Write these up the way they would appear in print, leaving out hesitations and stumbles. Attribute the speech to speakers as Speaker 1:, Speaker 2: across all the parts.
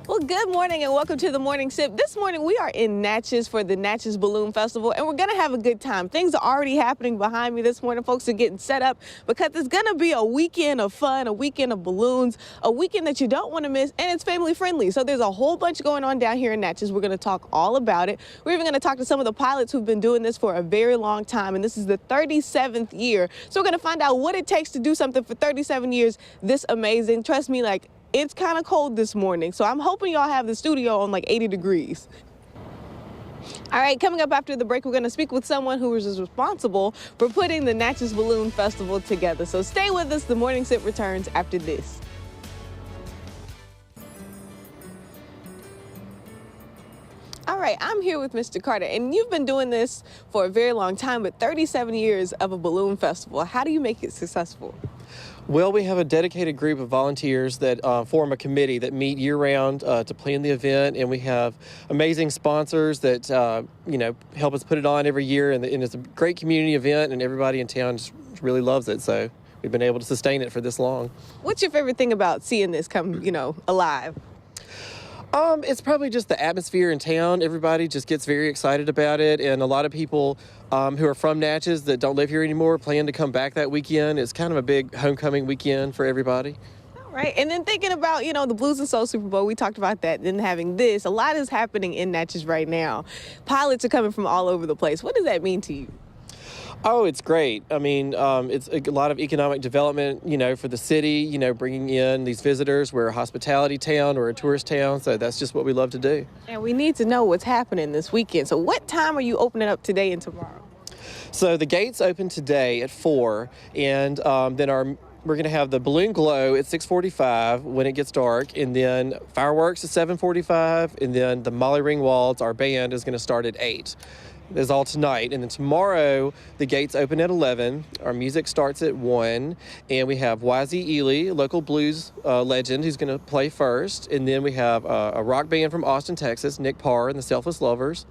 Speaker 1: Well, good morning and welcome to the Morning Sip. This morning we are in Natchez for the Natchez Balloon Festival, and we're going to have a good time. Things are already happening behind me this morning. Folks are getting set up because it's going to be a weekend of fun, a weekend of balloons, a weekend that you don't want to miss, and it's family friendly. So there's a whole bunch going on down here in Natchez. We're going to talk all about it. We're even going to talk to some of the pilots who've been doing this for a very long time, and this is the 37th year. So we're going to find out what it takes to do something for 37 years this amazing. Trust me, like, it's kind of cold this morning, so I'm hoping y'all have the studio on like 80 degrees. All right, coming up after the break, we're going to speak with someone who is responsible for putting the Natchez Balloon Festival together. So stay with us. The Morning Sip returns after this. All right, I'm here with Mr. Carter, and you've been doing this for a very long time, but 37 years of a balloon festival. How do you make it successful?
Speaker 2: Well, we have a dedicated group of volunteers that form a committee that meet year-round to plan the event, and we have amazing sponsors that help us put it on every year, and it's a great community event, and everybody in town just really loves it. So we've been able to sustain it for this long. What's your favorite thing about seeing this come, alive? It's probably just the atmosphere in town. Everybody just gets very excited about it, and a lot of people who are from Natchez that don't live here anymore plan to come back that weekend. It's kind of a big homecoming weekend for everybody. All right, and then thinking about, the Blues and Soul Super Bowl, we talked about that, then having this, a lot is happening in Natchez right now. Pilots are coming from all over the place. What does that mean to you? Oh, it's great. I mean, it's a lot of economic development, for the city, bringing in these visitors. We're a hospitality town, we're a tourist town, so that's just what we love to do. And we need to know what's happening this weekend. So what time are you opening up today and tomorrow? So the gates open today at 4, and then we're going to have the balloon glow at 6:45 when it gets dark, and then fireworks at 7:45, and then the Molly Ringwalds, our band, is going to start at 8. Is all tonight, and then tomorrow the gates open at 11. Our music starts at 1, and we have YZ Ely, a local blues legend, who's going to play first, and then we have a rock band from Austin, Texas, Nick Parr and the Selfless Lovers.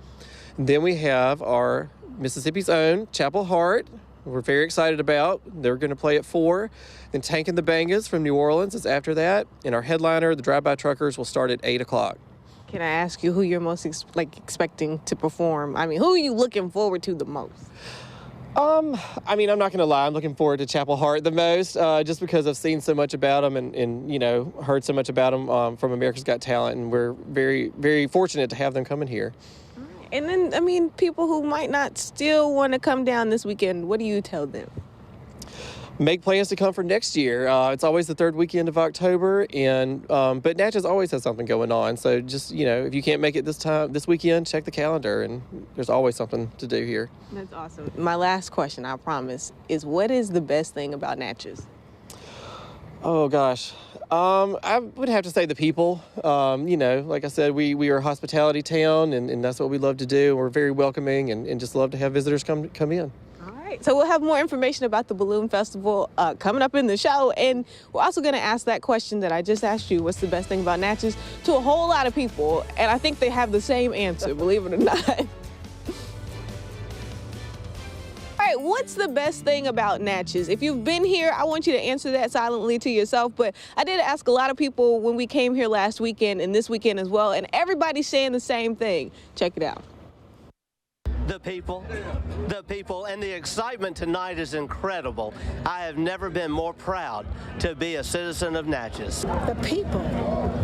Speaker 2: And then we have our Mississippi's own Chapel Hart, we're very excited about. They're going to play at 4. Then Tank and the Bangas from New Orleans is after that, and our headliner, the Drive-By Truckers, will start at 8 o'clock. Can I ask you who you're most expecting to perform? I mean, who are you looking forward to the most? I'm not going to lie. I'm looking forward to Chapel Hart the most, just because I've seen so much about them and heard so much about them from America's Got Talent, and we're very, very fortunate to have them coming here. And then, people who might not still want to come down this weekend, what do you tell them? Make plans to come for next year. It's always the third weekend of October, and but Natchez always has something going on. So just, if you can't make it this weekend, check the calendar, and there's always something to do here. That's awesome. My last question, I promise, is what is the best thing about Natchez? Oh, gosh. I would have to say the people. Like I said, we are a hospitality town, and that's what we love to do. We're very welcoming and just love to have visitors come in. So we'll have more information about the Balloon Festival coming up in the show, and we're also going to ask that question that I just asked you, what's the best thing about Natchez, to a whole lot of people, and I think they have the same answer, believe it or not. All right, what's the best thing about Natchez? If you've been here, I want you to answer that silently to yourself, but I did ask a lot of people when we came here last weekend and this weekend as well, and everybody's saying the same thing. Check it out.
Speaker 3: The people, and the excitement tonight is incredible. I have never been more proud to be a citizen of Natchez.
Speaker 4: The people,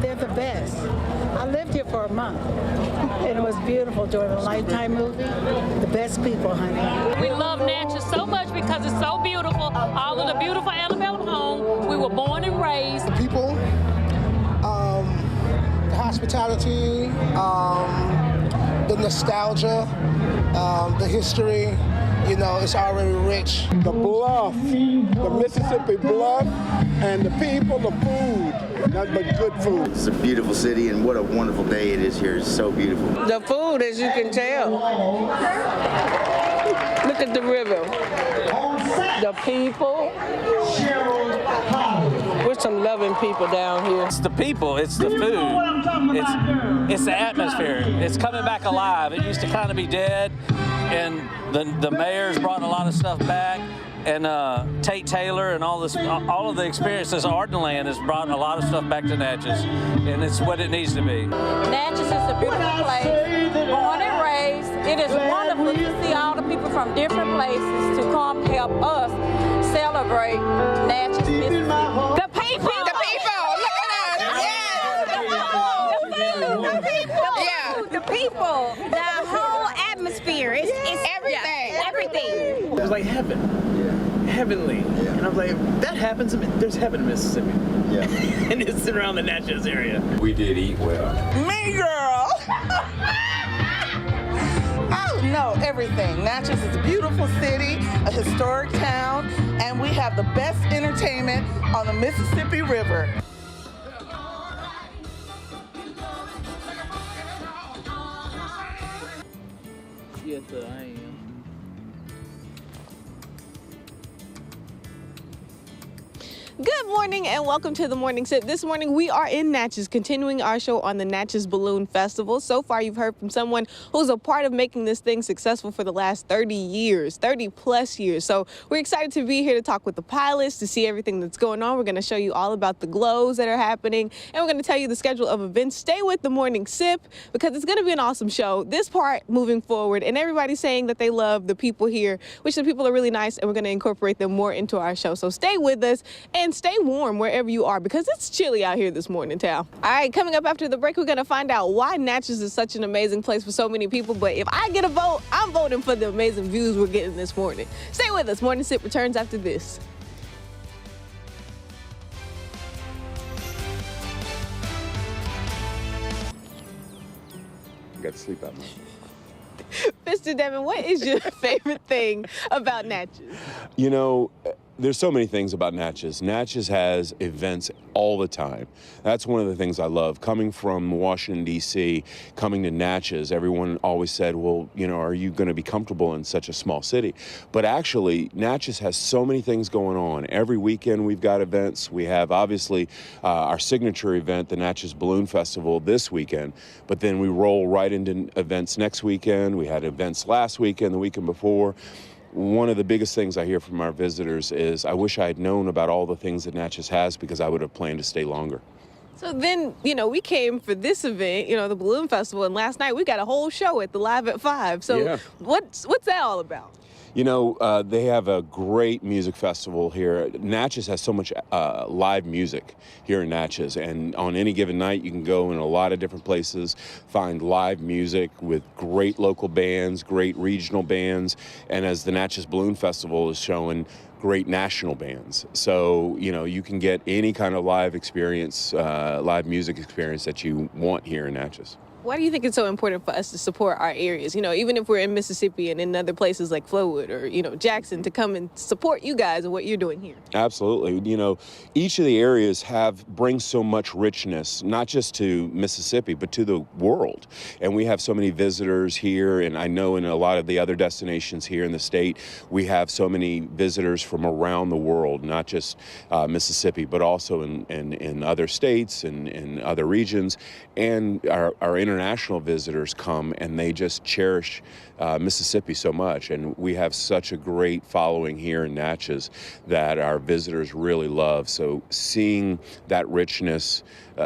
Speaker 4: they're the best. I lived here for a month, and it was beautiful during the Lifetime movie. The best people, honey.
Speaker 5: We love Natchez so much because it's so beautiful. All of the beautiful antebellum home. We were born and raised.
Speaker 6: The people, the hospitality, the nostalgia, the history, it's already rich.
Speaker 7: The bluff, the Mississippi bluff, and the people, the food, nothing but good food.
Speaker 8: It's a beautiful city, and what a wonderful day it is here. It's so beautiful.
Speaker 9: The food, as you can tell. Look at the river. The people. We're some loving people down here.
Speaker 10: It's the people, it's the food, it's the atmosphere. It's coming back alive. It used to kind of be dead, and the mayor's brought a lot of stuff back, And Tate Taylor and all of the experiences of Ardenland has brought a lot of stuff back to Natchez, and it's what it needs to be.
Speaker 5: Natchez is a beautiful place, born and raised. It is wonderful to see all the people from different places to come help us celebrate Natchez, Mississippi. The people!
Speaker 9: The people! Look at us! Yes! The people! Yeah! The people! The whole atmosphere. It's everything. Everything.
Speaker 11: It was like heaven. Heavenly. And I was like, that happens, there's heaven in Mississippi. Yeah. And it's around the Natchez area.
Speaker 12: We did eat well.
Speaker 13: Me, girl! Oh, no, everything. Natchez is a beautiful city, a historic town, and we have the best entertainment on the Mississippi River.
Speaker 11: Yes, I am.
Speaker 1: Good morning and welcome to the Morning Sip. This morning we are in Natchez, continuing our show on the Natchez Balloon Festival. So far you've heard from someone who's a part of making this thing successful for the last 30 years, 30 plus years. So we're excited to be here to talk with the pilots, to see everything that's going on. We're going to show you all about the glows that are happening, and we're going to tell you the schedule of events. Stay with the Morning Sip because it's going to be an awesome show. This part moving forward, and everybody's saying that they love the people here, which the people are really nice, and we're going to incorporate them more into our show. So stay with us and stay warm wherever you are because it's chilly out here this morning, Tal. All right, coming up after the break, we're going to find out why Natchez is such an amazing place for so many people. But if I get a vote, I'm voting for the amazing views we're getting this morning. Stay with us. Morning Sip returns after this.
Speaker 12: I got to sleep out, man.
Speaker 1: Mr. Devin, what is your favorite thing about Natchez?
Speaker 12: You know, there's so many things about Natchez. Natchez has events all the time. That's one of the things I love. Coming from Washington, D.C., coming to Natchez, everyone always said, well, you know, are you going to be comfortable in such a small city? But actually, Natchez has so many things going on. Every weekend we've got events. We have, obviously, our signature event, the Natchez Balloon Festival, this weekend. But then we roll right into events next weekend. We had events last weekend, the weekend before. One of the biggest things I hear from our visitors is, I wish I had known about all the things that Natchez has because I would have planned to stay longer.
Speaker 1: So then, you know, we came for this event, you know, the Balloon Festival, and last night we got a whole show at the Live at 5. So yeah. What's that all about?
Speaker 12: You know, they have a great music festival here. Natchez has so much live music here in Natchez, and on any given night you can go in a lot of different places, find live music with great local bands, great regional bands, and as the Natchez Balloon Festival is showing, great national bands. So, you know, you can get any kind of live experience, live music experience that you want here in Natchez.
Speaker 1: Why do you think it's so important for us to support our areas? You know, even if we're in Mississippi and in other places like Flowood or, you know, Jackson, to come and support you guys and what you're doing here?
Speaker 12: Absolutely. You know, each of the areas brings so much richness, not just to Mississippi, but to the world. And we have so many visitors here, and I know in a lot of the other destinations here in the state, we have so many visitors from around the world, not just Mississippi, but also in other states and in other regions. And our international visitors come and they just cherish Mississippi so much. And we have such a great following here in Natchez that our visitors really love. So seeing that richness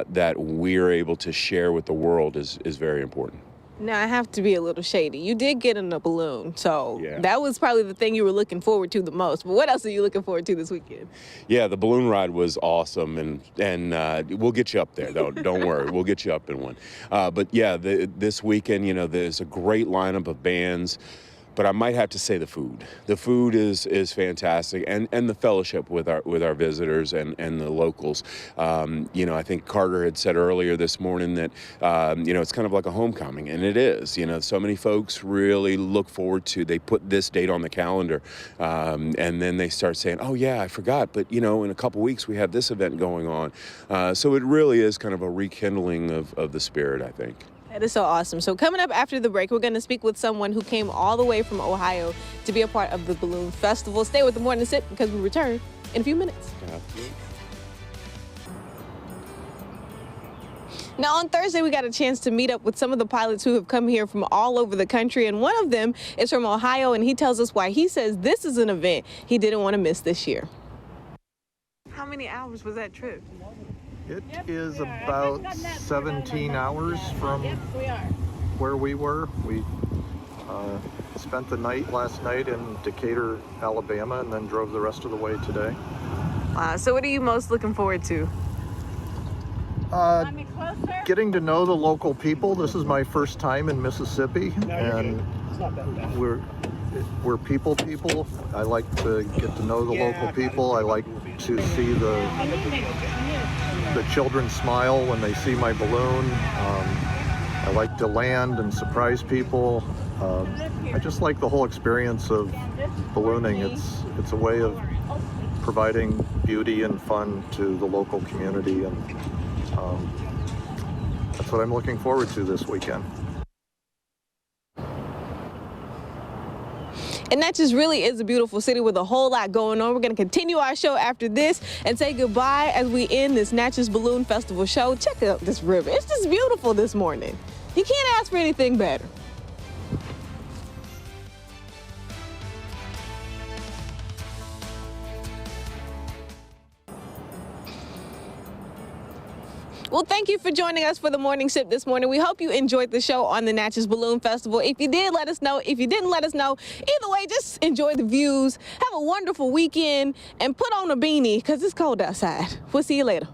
Speaker 12: that we're able to share with the world is very important.
Speaker 1: Now, I have to be a little shady. You did get in a balloon, so that was probably the thing you were looking forward to the most. But what else are you looking forward to this weekend?
Speaker 12: Yeah, the balloon ride was awesome, and we'll get you up there. Don't worry, we'll get you up in one. But yeah, this weekend, you know, there's a great lineup of bands. But I might have to say the food. The food is fantastic, and the fellowship with our visitors and the locals. You know, I think Carter had said earlier this morning that you know, it's kind of like a homecoming, and it is. You know, so many folks really look forward to. They put this date on the calendar, and then they start saying, "Oh yeah, I forgot." But you know, in a couple weeks we have this event going on. So it really is kind of a rekindling of the spirit, I think.
Speaker 1: That is so awesome. So coming up after the break, we're going to speak with someone who came all the way from Ohio to be a part of the Balloon Festival. Stay with the Morning Sip because we return in a few minutes. Now, on Thursday, we got a chance to meet up with some of the pilots who have come here from all over the country, and one of them is from Ohio, and he tells us why he says this is an event he didn't want to miss this year. How many hours was that trip?
Speaker 14: It is about 17 hours from where we were. We spent the night last night in Decatur, Alabama, and then drove the rest of the way today.
Speaker 1: So what are you most looking forward to?
Speaker 14: Getting to know the local people. This is my first time in Mississippi, and we're people. I like to get to know the local people. I like to see the children smile when they see my balloon. I like to land and surprise people. I just like the whole experience of ballooning. It's a way of providing beauty and fun to the local community, and that's what I'm looking forward to this weekend.
Speaker 1: And Natchez really is a beautiful city with a whole lot going on. We're going to continue our show after this and say goodbye as we end this Natchez Balloon Festival show. Check out this river. It's just beautiful this morning. You can't ask for anything better. Well, thank you for joining us for the Morning Sip this morning. We hope you enjoyed the show on the Natchez Balloon Festival. If you did, let us know. If you didn't, let us know. Either way, just enjoy the views. Have a wonderful weekend and put on a beanie because it's cold outside. We'll see you later.